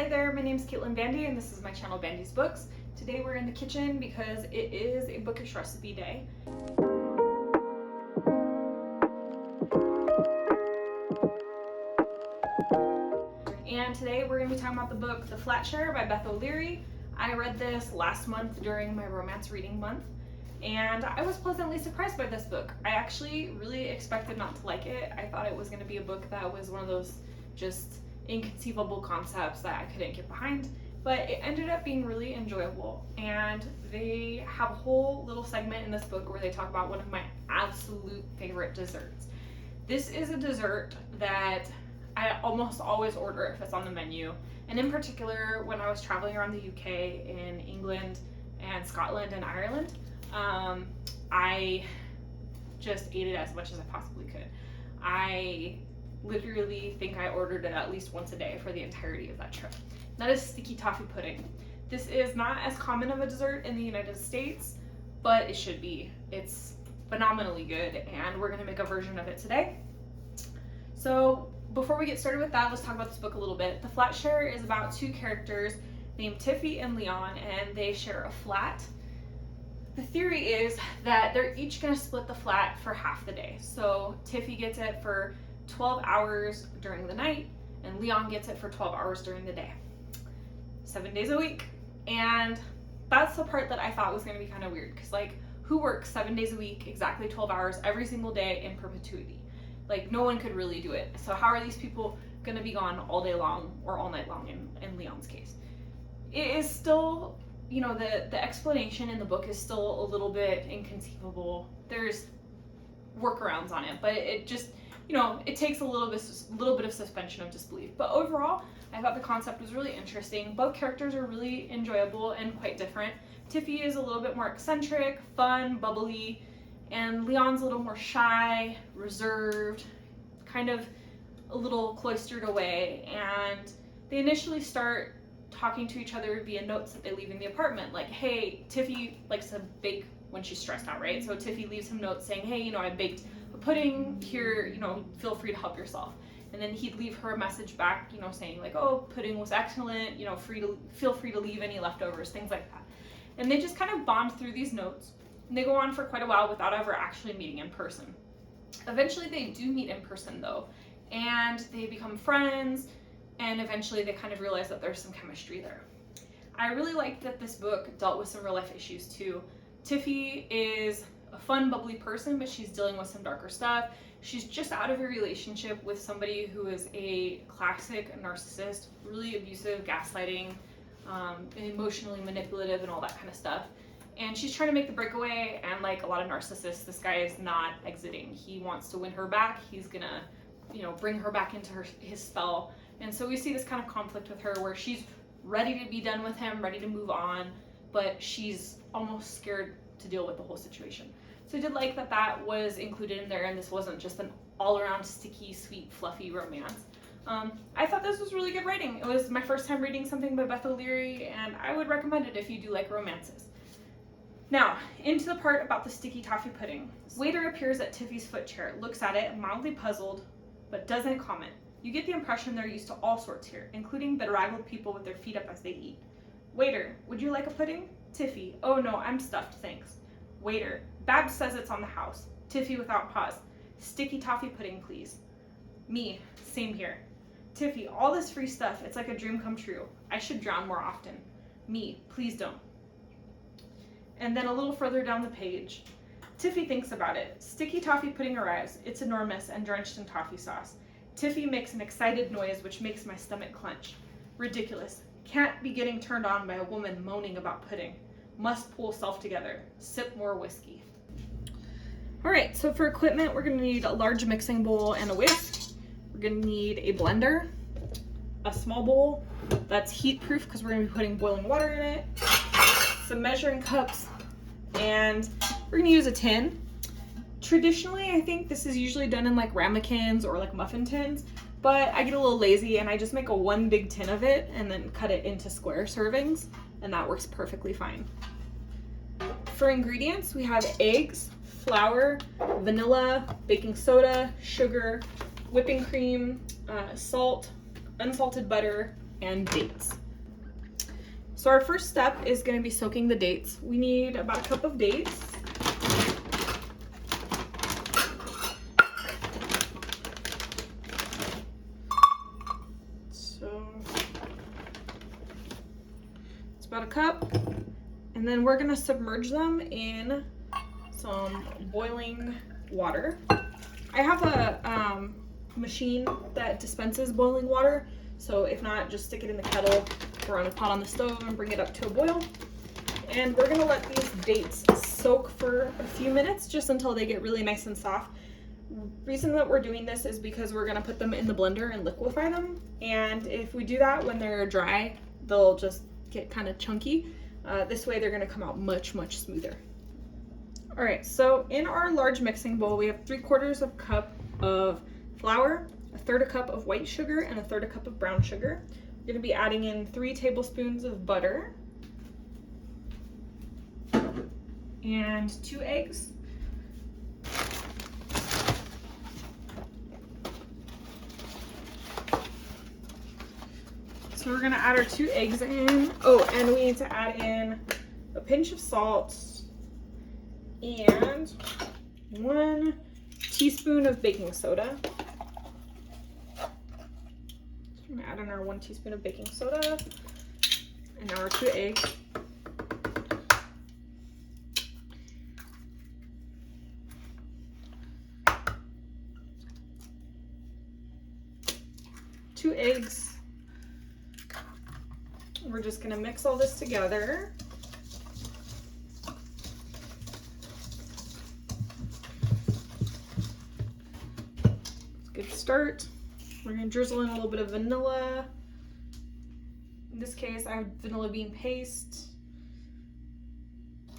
Hi there, my name is Caitlin Bandy and this is my channel BandysBooks. Today we're in the kitchen because it is a bookish recipe day. And today we're going to be talking about the book The Flatshare by Beth O'Leary. I read this last month during my romance reading month and I was pleasantly surprised by this book. I actually really expected not to like it. I thought it was going to be a book that was one of those just inconceivable concepts that I couldn't get behind, but it ended up being really enjoyable. And they have a whole little segment in this book where they talk about one of my absolute favorite desserts. This is a dessert that I almost always order if it's on the menu, and in particular when I was traveling around the UK, in England and Scotland and Ireland, I just ate it as much as I possibly could. I literally think I ordered it at least once a day for the entirety of that trip. That is sticky toffee pudding. This is not as common of a dessert in the United States, but it should be. It's phenomenally good, and we're gonna make a version of it today. So before we get started with that, let's talk about this book a little bit. The Flatshare is about two characters named Toffee and Leon, and they share a flat. The theory is that they're each gonna split the flat for half the day. So Toffee gets it for 12 hours during the night, and Leon gets it for 12 hours during the day. 7 days a week. And that's the part that I thought was going to be kind of weird, because like, who works 7 days a week, exactly 12 hours every single day in perpetuity? Like, no one could really do it. So how are these people going to be gone all day long or all night long in Leon's case? It is still, you know, the explanation in the book is still a little bit inconceivable. There's workarounds on it, but it just, you know, it takes a little bit of suspension of disbelief. But overall, I thought the concept was really interesting. Both characters are really enjoyable and quite different. Toffee is a little bit more eccentric, fun, bubbly, and Leon's a little more shy, reserved, kind of a little cloistered away. And they initially start talking to each other via notes that they leave in the apartment. Like, hey, Toffee likes to bake when she's stressed out, right? So Toffee leaves him notes saying, hey, you know, I baked a pudding here, you know, feel free to help yourself. And then he'd leave her a message back, you know, saying like, oh, pudding was excellent, you know, feel free to leave any leftovers, things like that. And they just kind of bond through these notes, and they go on for quite a while without ever actually meeting in person. Eventually they do meet in person though, and they become friends, and eventually they kind of realize that there's some chemistry there. I really liked that this book dealt with some real life issues too. Toffee is a fun, bubbly person, but she's dealing with some darker stuff. She's just out of a relationship with somebody who is a classic narcissist, really abusive, gaslighting, emotionally manipulative, and all that kind of stuff. And she's trying to make the breakaway, and like a lot of narcissists, this guy is not exiting. He wants to win her back. He's gonna, you know, bring her back into his spell. And so we see this kind of conflict with her where she's ready to be done with him, ready to move on, but she's almost scared to deal with the whole situation. So I did like that that was included in there, and this wasn't just an all-around sticky, sweet, fluffy romance. I thought this was really good writing. It was my first time reading something by Beth O'Leary, and I would recommend it if you do like romances. Now, into the part about the sticky toffee pudding. Waiter appears at Toffee's foot chair, looks at it, mildly puzzled, but doesn't comment. You get the impression they're used to all sorts here, including bedraggled people with their feet up as they eat. Waiter, would you like a pudding? Toffee, oh no, I'm stuffed, thanks. Waiter, Babs says it's on the house. Toffee without pause. Sticky toffee pudding, please. Me, same here. Toffee, all this free stuff, it's like a dream come true. I should drown more often. Me, please don't. And then a little further down the page, Toffee thinks about it. Sticky toffee pudding arrives. It's enormous and drenched in toffee sauce. Toffee makes an excited noise which makes my stomach clench. Ridiculous. Can't be getting turned on by a woman moaning about pudding. Must pull self together. Sip more whiskey. All right, so for equipment, we're gonna need a large mixing bowl and a whisk. We're gonna need a blender, a small bowl that's heat proof because we're gonna be putting boiling water in it, some measuring cups, and we're gonna use a tin. Traditionally, I think this is usually done in like ramekins or like muffin tins, but I get a little lazy and I just make a one big tin of it and then cut it into square servings, and that works perfectly fine. For ingredients, we have eggs, flour, vanilla, baking soda, sugar, whipping cream, salt, unsalted butter, and dates. So our first step is going to be soaking the dates. We need about a cup of dates. So it's about a cup. And then we're going to submerge them in some boiling water. I have a machine that dispenses boiling water. So if not, just stick it in the kettle or on a pot on the stove and bring it up to a boil. And we're gonna let these dates soak for a few minutes, just until they get really nice and soft. Reason that we're doing this is because we're gonna put them in the blender and liquefy them. And if we do that when they're dry, they'll just get kind of chunky. This way they're gonna come out much, much smoother. All right, so in our large mixing bowl, we have 3/4 cup of flour, 1/3 cup of white sugar, and 1/3 cup of brown sugar. We're gonna be adding in 3 tablespoons of butter and 2 eggs. So we're gonna add our 2 eggs in. Oh, and we need to add in a pinch of salt and 1 teaspoon of baking soda. I'm gonna add in our 1 teaspoon of baking soda and now our 2 eggs. Two eggs. We're just gonna mix all this together. Good start. We're gonna drizzle in a little bit of vanilla. In this case, I have vanilla bean paste,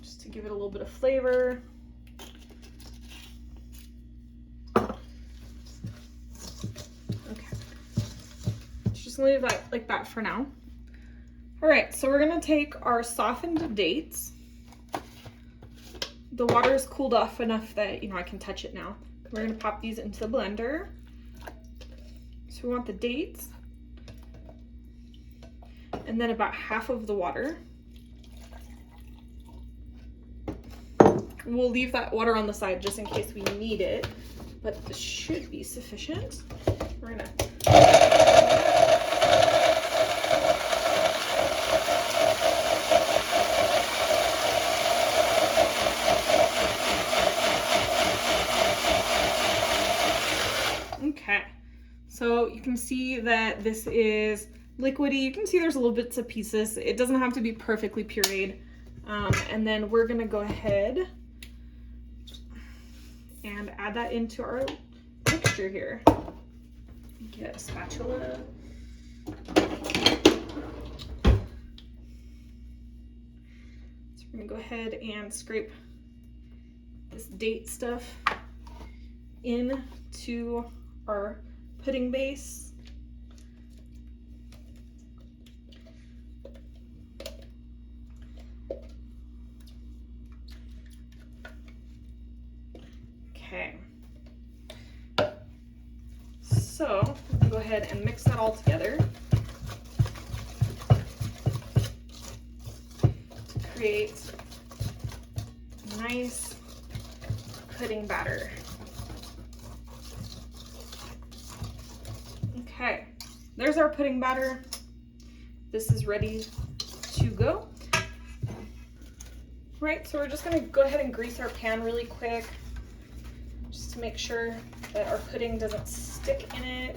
just to give it a little bit of flavor. Okay, just gonna leave that like that for now. All right, so we're gonna take our softened dates. The water is cooled off enough that, you know, I can touch it now. We're gonna pop these into the blender. So we want the dates, and then about half of the water. We'll leave that water on the side just in case we need it, but this should be sufficient. We're gonna okay. So you can see that this is liquidy. You can see there's little bits of pieces. It doesn't have to be perfectly pureed. And then we're gonna go ahead and add that into our mixture here. Get a spatula. So we're gonna go ahead and scrape this date stuff into our pudding base. Okay. So we'll go ahead and mix that all together to create a nice pudding batter. Okay, there's our pudding batter. This is ready to go. Right, so we're just gonna go ahead and grease our pan really quick, just to make sure that our pudding doesn't stick in it.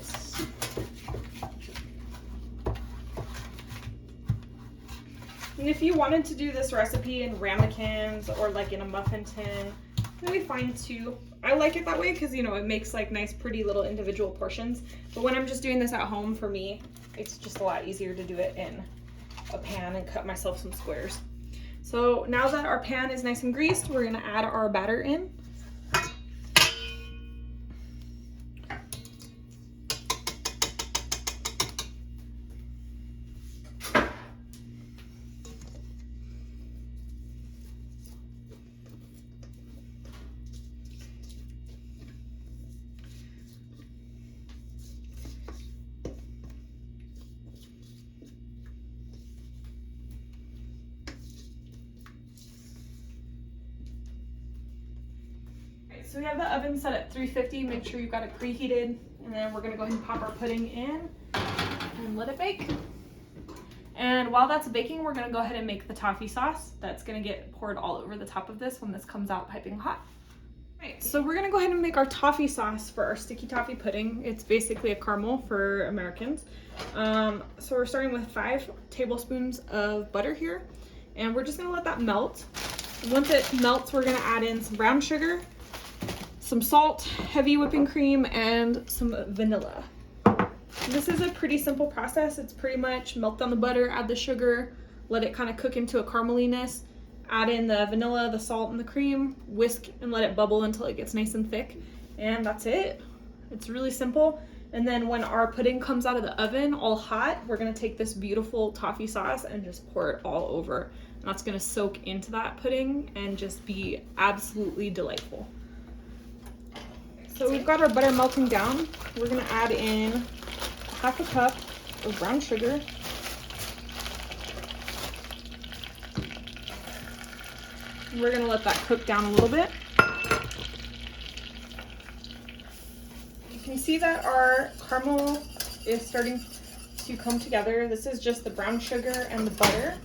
And if you wanted to do this recipe in ramekins or like in a muffin tin, that'd be fine too. I like it that way because, you know, it makes like nice pretty little individual portions. But when I'm just doing this at home, for me, it's just a lot easier to do it in a pan and cut myself some squares. So now that our pan is nice and greased, we're gonna add our batter in. So we have the oven set at 350. Make sure you've got it preheated. And then we're gonna go ahead and pop our pudding in and let it bake. And while that's baking, we're gonna go ahead and make the toffee sauce. That's gonna get poured all over the top of this when this comes out piping hot. Right, so we're gonna go ahead and make our toffee sauce for our sticky toffee pudding. It's basically a caramel for Americans. So we're starting with 5 tablespoons of butter here, and we're just gonna let that melt. Once it melts, we're gonna add in some brown sugar, some salt, heavy whipping cream, and some vanilla. This is a pretty simple process. It's pretty much melt down the butter, add the sugar, let it kind of cook into a carameliness, add in the vanilla, the salt, and the cream, whisk and let it bubble until it gets nice and thick. And that's it. It's really simple. And then when our pudding comes out of the oven all hot, we're gonna take this beautiful toffee sauce and just pour it all over. And that's gonna soak into that pudding and just be absolutely delightful. So we've got our butter melting down. We're gonna add in 1/2 cup of brown sugar. We're gonna let that cook down a little bit. You can see that our caramel is starting to come together. This is just the brown sugar and the butter.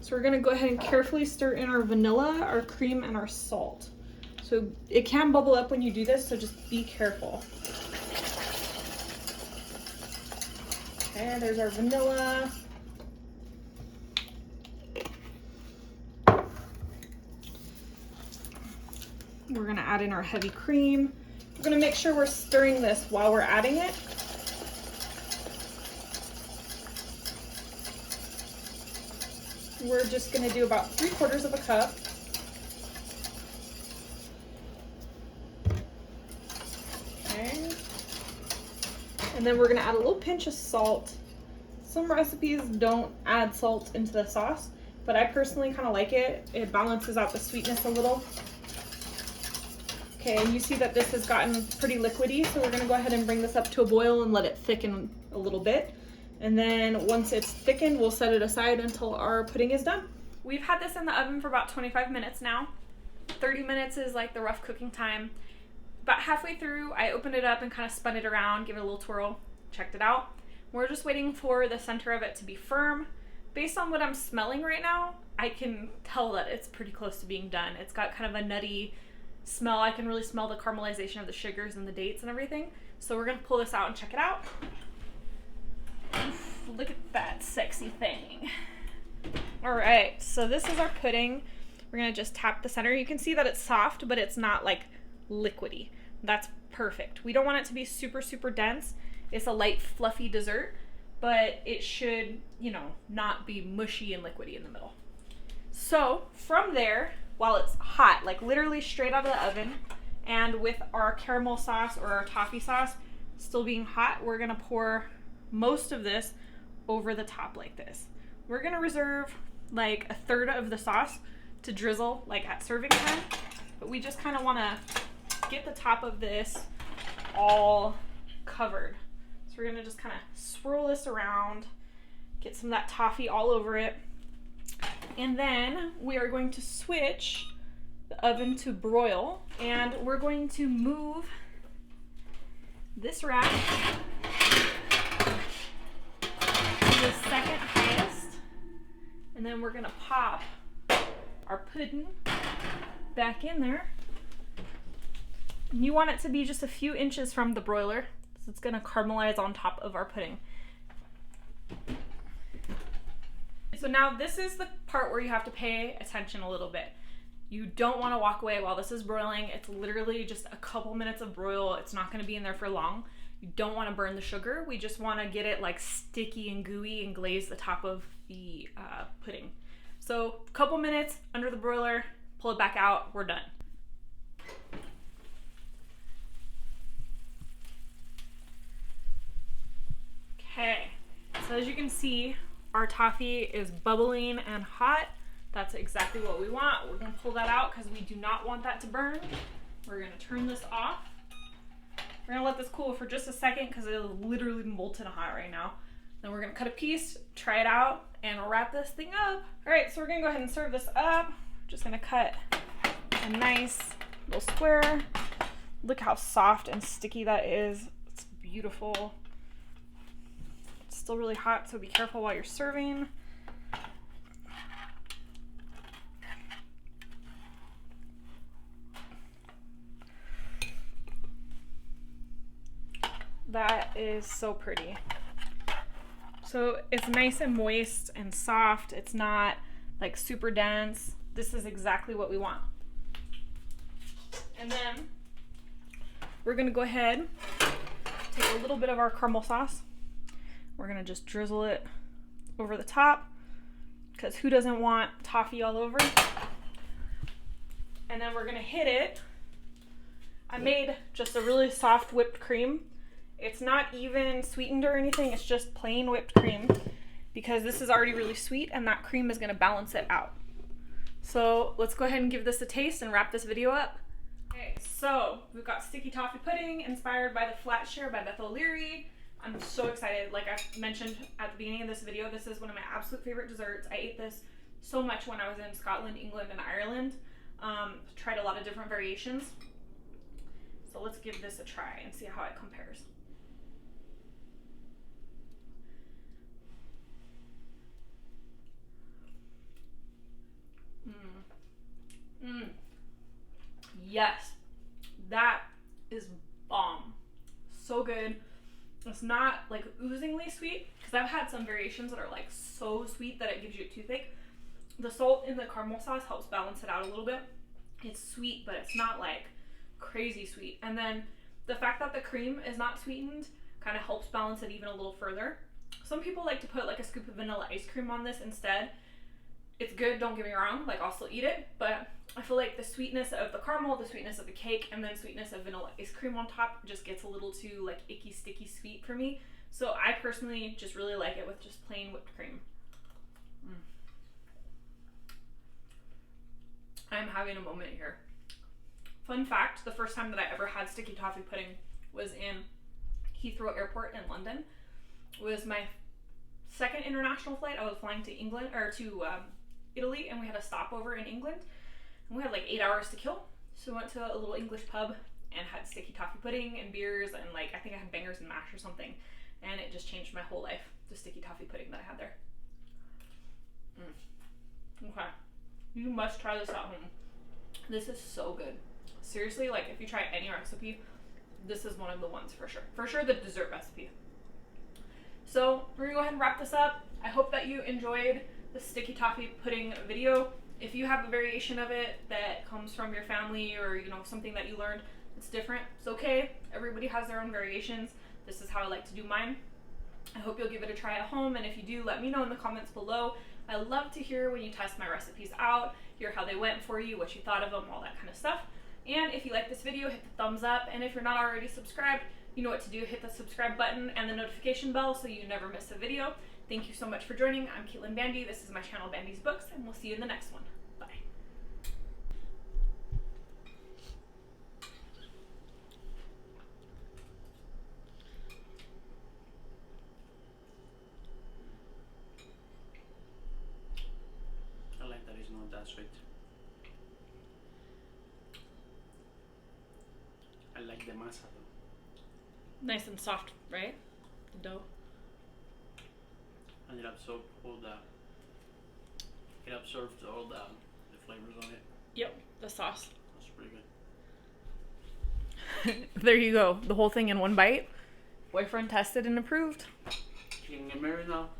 So we're gonna go ahead and carefully stir in our vanilla, our cream, and our salt. So it can bubble up when you do this, so just be careful. Okay, there's our vanilla. We're gonna add in our heavy cream. We're gonna make sure we're stirring this while we're adding it. We're just gonna do about 3/4 of a cup. Okay. And then we're gonna add a little pinch of salt. Some recipes don't add salt into the sauce, but I personally kind of like it. It balances out the sweetness a little. Okay, and you see that this has gotten pretty liquidy, so we're gonna go ahead and bring this up to a boil and let it thicken a little bit. And then once it's thickened, we'll set it aside until our pudding is done. We've had this in the oven for about 25 minutes now. 30 minutes is like the rough cooking time. About halfway through, I opened it up and kind of spun it around, gave it a little twirl, checked it out. We're just waiting for the center of it to be firm. Based on what I'm smelling right now, I can tell that it's pretty close to being done. It's got kind of a nutty smell. I can really smell the caramelization of the sugars and the dates and everything. So we're gonna pull this out and check it out. Oof, look at that sexy thing. All right, so this is our pudding. We're gonna just tap the center. You can see that it's soft, but it's not like liquidy. That's perfect. We don't want it to be super, super dense. It's a light, fluffy dessert, but it should, you know, not be mushy and liquidy in the middle. So from there, while it's hot, like literally straight out of the oven, and with our caramel sauce or our toffee sauce still being hot, we're gonna pour most of this over the top like this. We're gonna reserve like 1/3 of the sauce to drizzle like at serving time, but we just kind of wanna get the top of this all covered. So we're gonna just kind of swirl this around, get some of that toffee all over it. And then we are going to switch the oven to broil, and we're going to move this rack to the second highest, and then we're gonna pop our pudding back in there. And you want it to be just a few inches from the broiler, so it's gonna caramelize on top of our pudding. So now this is the part where you have to pay attention a little bit. You don't want to walk away while this is broiling. It's literally just a couple minutes of broil. It's not going to be in there for long. You don't want to burn the sugar. We just want to get it like sticky and gooey and glaze the top of the pudding. So a couple minutes under the broiler, pull it back out, we're done. Okay, so as you can see, our toffee is bubbling and hot. That's exactly what we want. We're gonna pull that out because we do not want that to burn. We're gonna turn this off. We're gonna let this cool for just a second because it is literally molten hot right now. Then we're gonna cut a piece, try it out, and we'll wrap this thing up. All right, so we're gonna go ahead and serve this up. Just gonna cut a nice little square. Look how soft and sticky that is. It's beautiful. It's still really hot, so be careful while you're serving. That is so pretty. So it's nice and moist and soft. It's not like super dense. This is exactly what we want. And then we're gonna go ahead, take a little bit of our caramel sauce. We're gonna just drizzle it over the top, because who doesn't want toffee all over? And then we're gonna hit it. I made just a really soft whipped cream. It's not even sweetened or anything, it's just plain whipped cream, because this is already really sweet and that cream is gonna balance it out. So let's go ahead and give this a taste and wrap this video up. Okay, so we've got sticky toffee pudding inspired by the Flatshare by Beth O'Leary. I'm so excited. Like I mentioned at the beginning of this video, this is one of my absolute favorite desserts. I ate this so much when I was in Scotland, England, and Ireland. Tried a lot of different variations. So let's give this a try and see how it compares. Yes, that is bomb. So good. It's not like oozingly sweet, because I've had some variations that are like so sweet that it gives you a toothache. The salt in the caramel sauce helps balance it out a little bit. It's sweet, but it's not like crazy sweet. And then the fact that the cream is not sweetened kind of helps balance it even a little further. Some people like to put like a scoop of vanilla ice cream on this instead. It's good, don't get me wrong, like I'll still eat it, but I feel like the sweetness of the caramel, the sweetness of the cake, and then sweetness of vanilla ice cream on top just gets a little too like icky, sticky sweet for me. So I personally just really like it with just plain whipped cream. I'm having a moment here. Fun fact, the first time that I ever had sticky toffee pudding was in Heathrow Airport in London. It was my second international flight. I was flying to England, or to Italy, and we had a stopover in England. And we had like 8 hours to kill. So we went to a little English pub and had sticky toffee pudding and beers, and like I think I had bangers and mash or something. And it just changed my whole life, the sticky toffee pudding that I had there. Okay. You must try this at home. This is so good. Seriously, like if you try any recipe, this is one of the ones for sure. For sure the dessert recipe. So we're gonna go ahead and wrap this up. I hope that you enjoyed the sticky toffee pudding video. If you have a variation of it that comes from your family, or you know, something that you learned that's different, it's okay. Everybody has their own variations. This is how I like to do mine. I hope you'll give it a try at home, and if you do, let me know in the comments below. I love to hear when you test my recipes out, hear how they went for you, what you thought of them, all that kind of stuff. And if you like this video, hit the thumbs up, and if you're not already subscribed, you know what to do. Hit the subscribe button and the notification bell so you never miss a video. Thank you so much for joining. I'm Caitlin Bandy. This is my channel, BandysBooks, and we'll see you in the next one. Bye. I like that it's not that sweet. I like the masa though. Nice and soft, right? The dough. And it absorbs all the flavors on it. Yep, the sauce. That's pretty good. There you go. The whole thing in one bite. Boyfriend tested and approved. Can you get married now?